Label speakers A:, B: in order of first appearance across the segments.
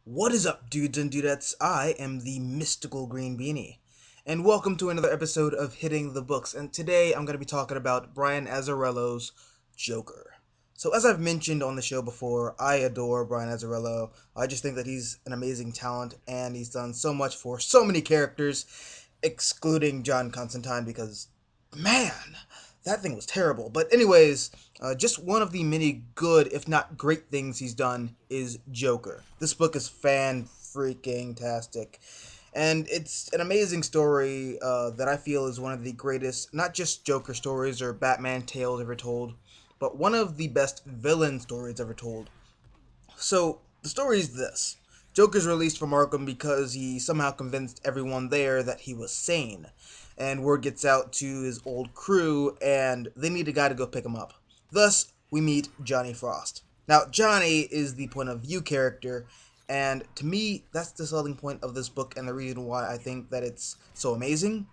A: What is up, dudes and dudettes? I am the Mystical Green Beanie, and welcome to another episode of Hitting the Books. And today I'm going to be talking about Brian Azzarello's Joker. So, as I've mentioned on the show before, I adore Brian Azzarello. I just think that he's an amazing talent, and he's done so much for so many characters, excluding John Constantine, because, man, that thing was terrible. But anyways, just one of the many good, if not great things he's done is Joker. This book is fan freaking tastic. And it's an amazing story that I feel is one of the greatest, not just Joker stories or Batman tales ever told, but one of the best villain stories ever told. So, the story is this. Joker's released from Arkham because he somehow convinced everyone there that he was sane. And word gets out to his old crew, and they need a guy to go pick him up. Thus, we meet Johnny Frost. Now, Johnny is the point of view character, and to me, that's the selling point of this book and the reason why I think that it's so amazing.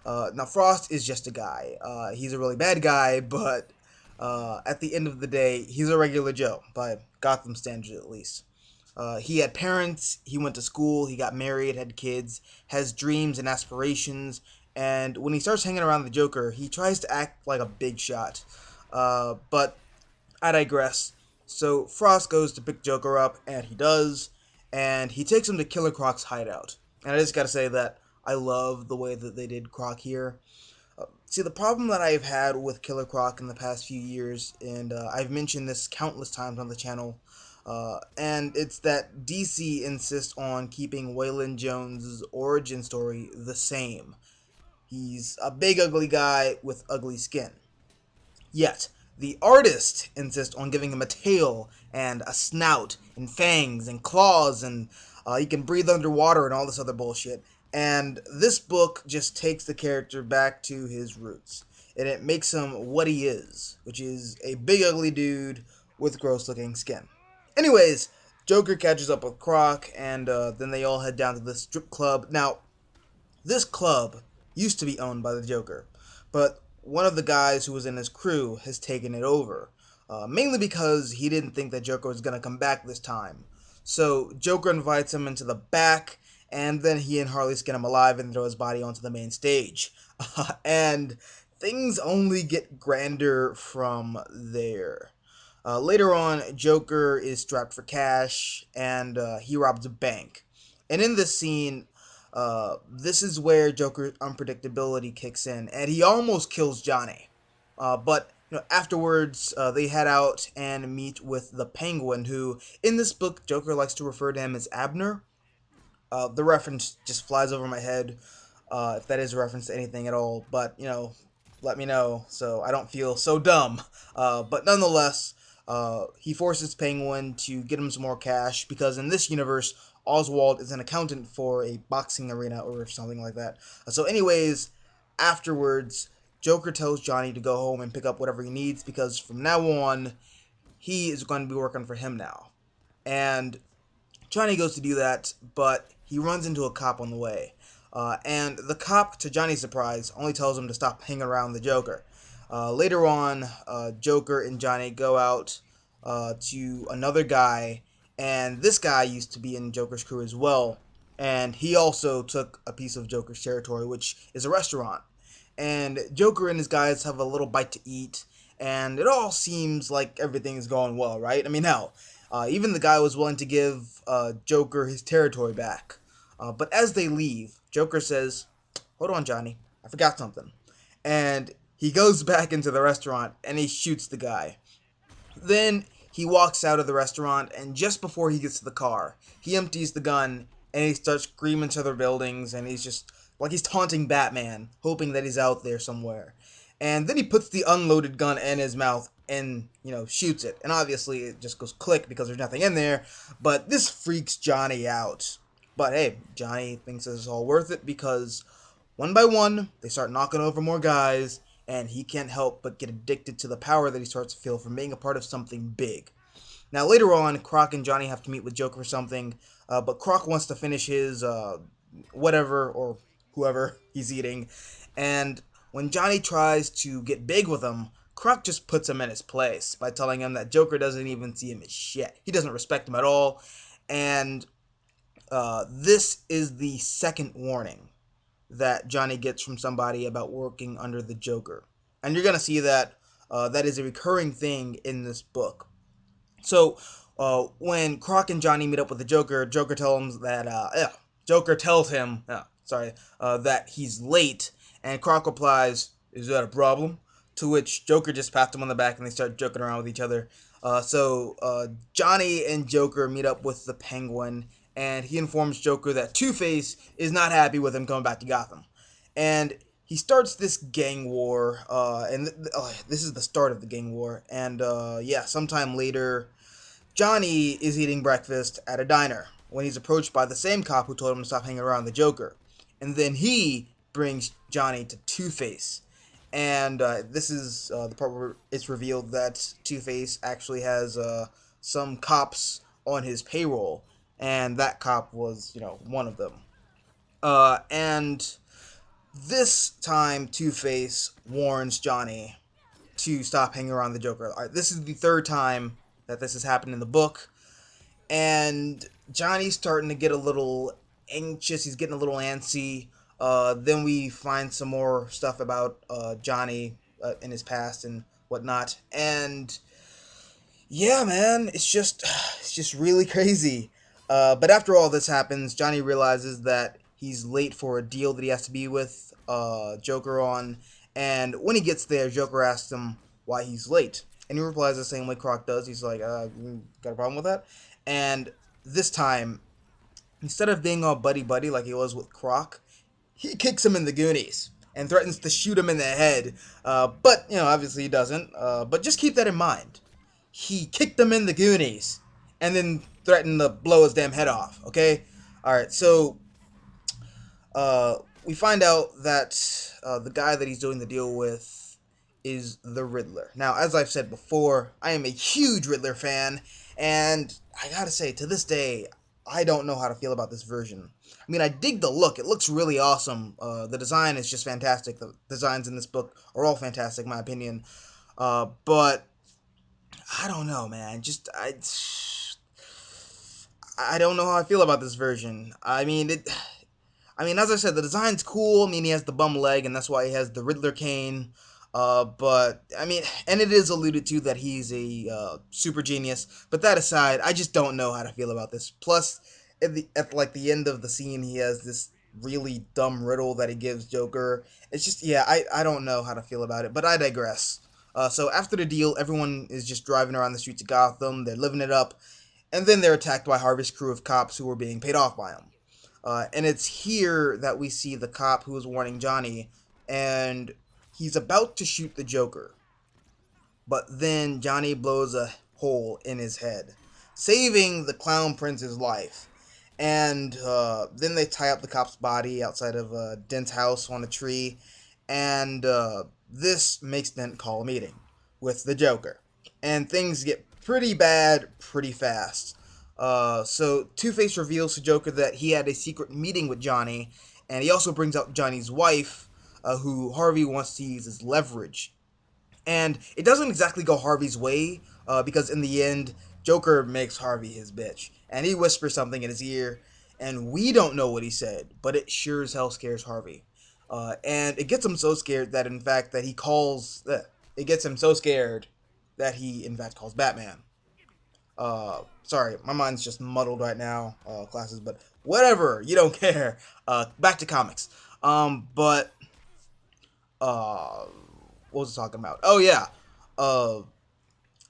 A: Now, Frost is just a guy. He's a really bad guy, but at the end of the day, he's a regular Joe, by Gotham standards at least. He had parents, he went to school, he got married, had kids, has dreams and aspirations, and when he starts hanging around the Joker, he tries to act like a big shot. But I digress. So Frost goes to pick Joker up, and he does, and he takes him to Killer Croc's hideout. And I just gotta say that I love the way that they did Croc here. See, the problem that I've had with Killer Croc in the past few years, and I've mentioned this countless times on the channel, and it's that DC insists on keeping Waylon Jones' origin story the same. He's a big ugly guy with ugly skin. Yet, the artist insists on giving him a tail and a snout and fangs and claws and he can breathe underwater and all this other bullshit. And this book just takes the character back to his roots. And it makes him what he is, which is a big ugly dude with gross looking skin. Anyways, Joker catches up with Croc and then they all head down to the strip club. Now, this club used to be owned by the Joker, but one of the guys who was in his crew has taken it over, mainly because he didn't think that Joker was going to come back this time. So Joker invites him into the back, and then he and Harley skin him alive and throw his body onto the main stage. And things only get grander from there. Later on, Joker is strapped for cash, and he robs a bank. And in this scene, this is where Joker's unpredictability kicks in, and he almost kills Johnny. But afterwards, they head out and meet with the Penguin, who in this book Joker likes to refer to him as Abner. The reference just flies over my head, if that is a reference to anything at all. But let me know so I don't feel so dumb. But nonetheless, he forces Penguin to get him some more cash because in this universe, Oswald is an accountant for a boxing arena or something like that. Anyways, afterwards, Joker tells Johnny to go home and pick up whatever he needs because from now on, he is going to be working for him now. And Johnny goes to do that, but he runs into a cop on the way. And the cop, to Johnny's surprise, only tells him to stop hanging around the Joker. Later on, Joker and Johnny go out to another guy, and this guy used to be in Joker's crew as well. And he also took a piece of Joker's territory, which is a restaurant. And Joker and his guys have a little bite to eat, and it all seems like everything is going well, right? I mean, hell, even the guy was willing to give Joker his territory back. But as they leave, Joker says, "Hold on, Johnny, I forgot something." And he goes back into the restaurant and he shoots the guy. Then he walks out of the restaurant, and just before he gets to the car, he empties the gun and he starts screaming to other buildings, and he's just like he's taunting Batman, hoping that he's out there somewhere. And then he puts the unloaded gun in his mouth and, shoots it. And obviously it just goes click because there's nothing in there, but this freaks Johnny out. But hey, Johnny thinks this is all worth it because one by one, they start knocking over more guys, and he can't help but get addicted to the power that he starts to feel from being a part of something big. Now, later on, Croc and Johnny have to meet with Joker for something, but Croc wants to finish his whatever or whoever he's eating, and when Johnny tries to get big with him, Croc just puts him in his place by telling him that Joker doesn't even see him as shit. He doesn't respect him at all, and This is the second warning that Johnny gets from somebody about working under the Joker. And you're going to see that that is a recurring thing in this book. So, when Croc and Johnny meet up with the Joker, Joker tells him, that he's late, and Croc replies, "Is that a problem?" To which Joker just pats him on the back, and they start joking around with each other. Johnny and Joker meet up with the Penguin, and he informs Joker that Two-Face is not happy with him coming back to Gotham, and he starts this gang war. This is the start of the gang war, and sometime later Johnny is eating breakfast at a diner when he's approached by the same cop who told him to stop hanging around the Joker. And then he brings Johnny to Two-Face. And this is the part where it's revealed that Two-Face actually has some cops on his payroll. And that cop was, one of them. And this time, Two-Face warns Johnny to stop hanging around the Joker. All right, this is the third time that this has happened in the book, and Johnny's starting to get a little anxious. He's getting a little antsy. Then we find some more stuff about Johnny in his past and whatnot, and yeah, man, it's just really crazy. But after all this happens, Johnny realizes that he's late for a deal that he has to be with Joker on, and when he gets there, Joker asks him why he's late, and he replies the same way Croc does. He's like, "Got a problem with that?" And this time, instead of being all buddy buddy like he was with Croc, he kicks him in the Goonies and threatens to shoot him in the head. But obviously he doesn't. But just keep that in mind. He kicked him in the Goonies and then threatened to blow his damn head off. Okay. All right. So we find out that the guy that he's doing the deal with is the Riddler. Now, as I've said before, I am a huge Riddler fan, and I gotta say, to this day, I don't know how to feel about this version. I mean, I dig the look. It looks really awesome. The design is just fantastic. The designs in this book are all fantastic, in my opinion. But I don't know, man. I don't know how I feel about this version. As I said, the design's cool. I mean, he has the bum leg, and that's why he has the Riddler cane. And it is alluded to that he's a super genius. But that aside, I just don't know how to feel about this. Plus, at the end of the scene, he has this really dumb riddle that he gives Joker. It's just, yeah, I don't know how to feel about it. But I digress. So after the deal, everyone is just driving around the streets of Gotham. They're living it up, and then they're attacked by Harvey's crew of cops who were being paid off by him. And it's here that we see the cop who was warning Johnny, and he's about to shoot the Joker. But then Johnny blows a hole in his head, saving the Clown Prince's life. And then they tie up the cop's body outside of Dent's house on a tree, and this makes Dent call a meeting with the Joker. And things get pretty bad pretty fast. So Two-Face reveals to Joker that he had a secret meeting with Johnny, and he also brings out Johnny's wife, who Harvey wants to use as leverage. And it doesn't exactly go Harvey's way, because in the end, Joker makes Harvey his bitch, and he whispers something in his ear, and we don't know what he said, but it sure as hell scares Harvey. And it gets him so scared that in fact that he calls. It gets him so scared that he in fact calls Batman. Sorry, my mind's just muddled right now, classes, but whatever, you don't care. Back to comics. But what was I talking about? Oh yeah, uh,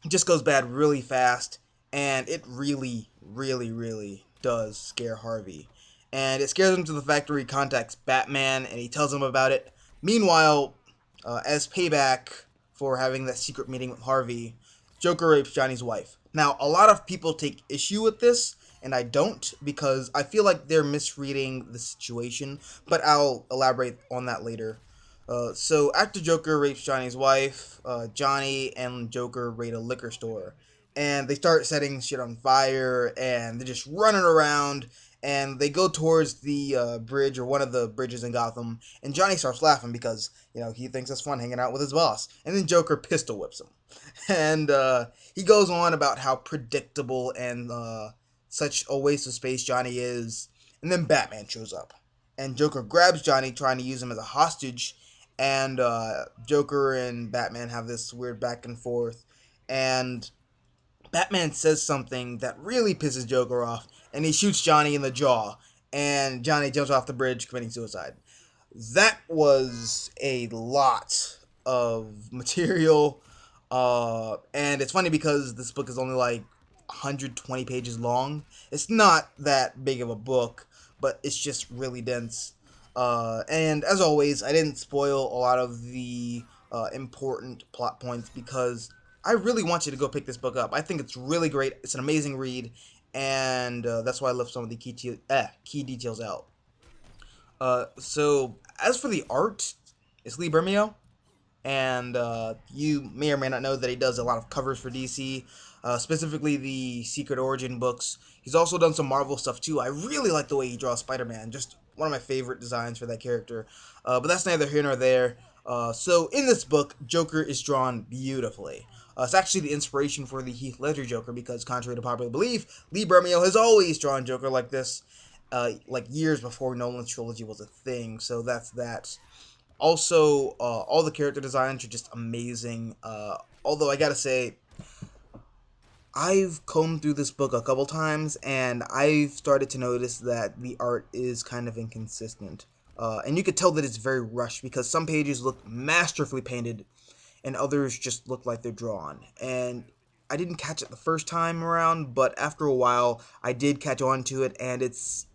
A: it just goes bad really fast, and it really, really, really does scare Harvey. And it scares him to the fact where he contacts Batman and he tells him about it. Meanwhile, as payback for having that secret meeting with Harvey, Joker rapes Johnny's wife. Now, a lot of people take issue with this, and I don't, because I feel like they're misreading the situation, but I'll elaborate on that later. So after Joker rapes Johnny's wife, Johnny and Joker raid a liquor store, and they start setting shit on fire, and they're just running around, and they go towards the bridge or one of the bridges in Gotham, and Johnny starts laughing because he thinks it's fun hanging out with his boss, and then Joker pistol whips him, and he goes on about how predictable and such a waste of space Johnny is. And then Batman shows up, and Joker grabs Johnny, trying to use him as a hostage. And Joker and Batman have this weird back and forth, and Batman says something that really pisses Joker off, and he shoots Johnny in the jaw, and Johnny jumps off the bridge committing suicide. That was a lot of material, and it's funny because this book is only like 120 pages long. It's not that big of a book, but it's just really dense. And as always, I didn't spoil a lot of the important plot points because I really want you to go pick this book up. I think it's really great. It's an amazing read, and that's why I left some of the key details out. So as for the art, it's Lee Bermeo, and you may or may not know that he does a lot of covers for DC, specifically the Secret Origin books. He's also done some Marvel stuff too. I really like the way he draws Spider-Man. Just one of my favorite designs for that character. But that's neither here nor there. So in this book, Joker is drawn beautifully. It's actually the inspiration for the Heath Ledger Joker because, contrary to popular belief, Lee Bermeo has always drawn Joker like this, like years before Nolan's trilogy was a thing. So that's that. Also, all the character designs are just amazing. Although I gotta say, I've combed through this book a couple times, and I've started to notice that the art is kind of inconsistent. And you could tell that it's very rushed because some pages look masterfully painted, and others just look like they're drawn. And I didn't catch it the first time around, but after a while, I did catch on to it, and it's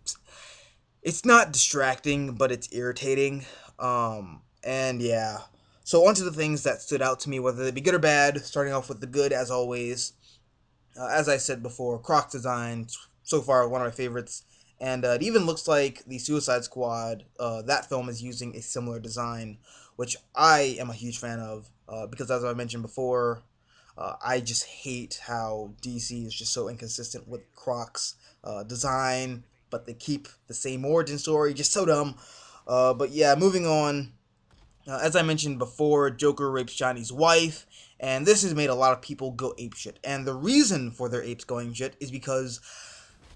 A: not distracting, but it's irritating. And yeah. So on to the things that stood out to me, whether they be good or bad. Starting off with the good, as always. As I said before, Croc's design so far one of my favorites, and it even looks like the Suicide Squad. That film is using a similar design, which I am a huge fan of. Because as I mentioned before, I just hate how DC is just so inconsistent with Croc's design, but they keep the same origin story. Just so dumb. But yeah, moving on. As I mentioned before, Joker rapes Johnny's wife, and this has made a lot of people go apeshit. And the reason for their apes going shit is because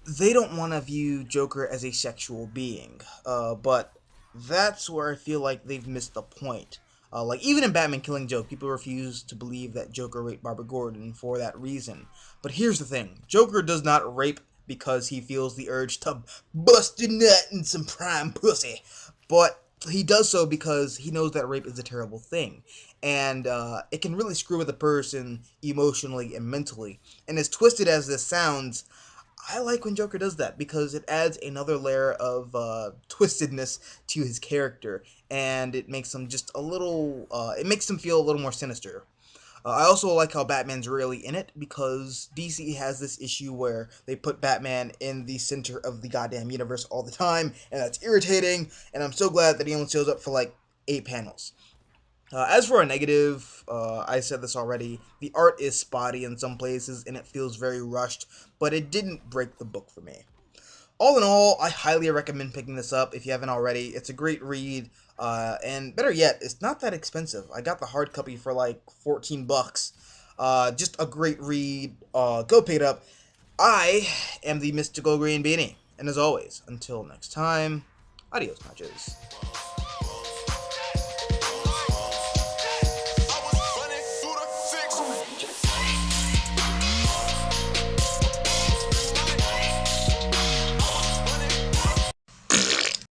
A: they don't want to view Joker as a sexual being. But that's where I feel like they've missed the point. Like, even in Batman Killing Joke, people refuse to believe that Joker raped Barbara Gordon for that reason. But here's the thing. Joker does not rape because he feels the urge to bust a nut in some prime pussy. But he does so because he knows that rape is a terrible thing. And it can really screw with a person emotionally and mentally. And as twisted as this sounds, I like when Joker does that because it adds another layer of twistedness to his character, and it makes him just a little. It makes him feel a little more sinister. I also like how Batman's rarely in it because DC has this issue where they put Batman in the center of the goddamn universe all the time, and that's irritating. And I'm so glad that he only shows up for like 8 panels. As for a negative, I said this already. The art is spotty in some places and it feels very rushed, but it didn't break the book for me. All in all, I highly recommend picking this up if you haven't already. It's a great read, and better yet, it's not that expensive. I got the hard copy for like 14 bucks. Just a great read. Go pick it up. I am the Mystical Green Beanie, and as always, until next time, adios, nachos.